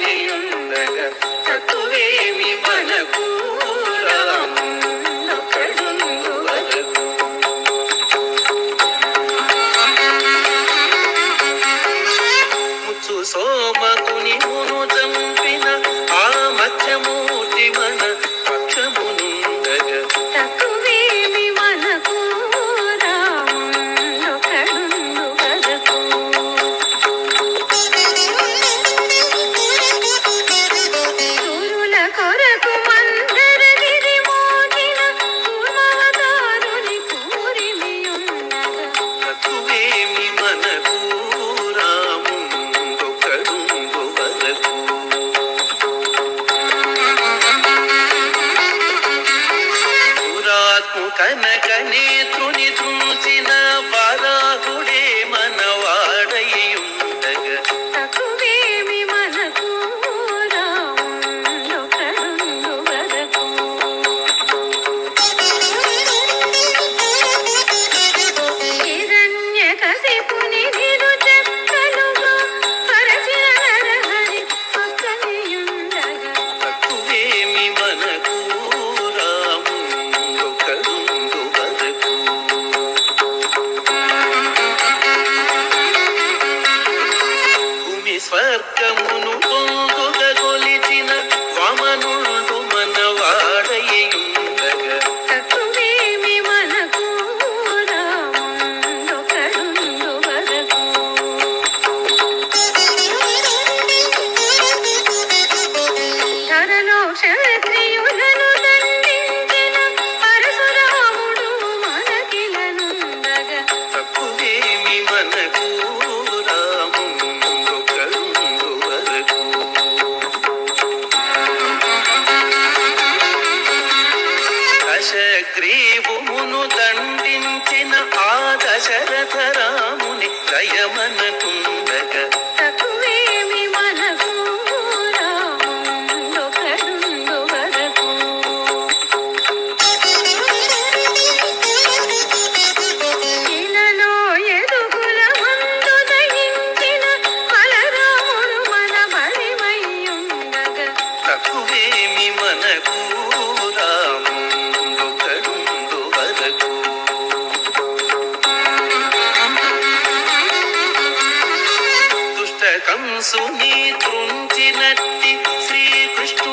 వాడయుండగా తక్కువేమి మనకు రాముడొకడుండు వరకు. ముచ్చు సోమకుని మును చంపిన ఆ మత్స్యమూర్తి మన పక్షమునుండగా తక్కువేమి మనకు రాముడొకడుండు వరకు. సూరుల కొరకు మందరగిరి మోగిన కూర్మవతారుని కూరిమియుండగా తక్కువేమి మనకు రాముడొకడుండు వరకు. కనక నేత్రుని దృంచిన వారాహుడే మనవాడయుండగా తక్కువేమి మనకు రాముడొకడుండు వరకు. హిరణ్యకశిపుని నిరుచెక్కలుగా పరచిన నరహరి పక్కనియుండగా తక్కువేమి మనకు రాముడొకడుండు వరకు. భూమి స్వర్గమును పొందుగా కొలిచిన వామనుడు మనవాడయుండగా తక్కువేమి మనకు రాముడొకడుండు వరకు. ధరలో క్షత్రియులను దండించిన పరశురాముడు మనకిలనుండగా తక్కువేమి మనకు రాముడొకడుండు వరకు. దశగ్రీవుమును దండించిన ఆ దశరథ రాముని దయమనకుండగా తక్కువేమి మనకు రాముడొకడుండు వరకు. ఇలలో ఎదుగుల మందు దహించిన బలరాముడు మన బలిమయ్యుండగా తక్కువేమి మనకు రాముడొకడుండు వరకు. దుష్ట కంసుని తృంచినట్టి శ్రీకృష్ణ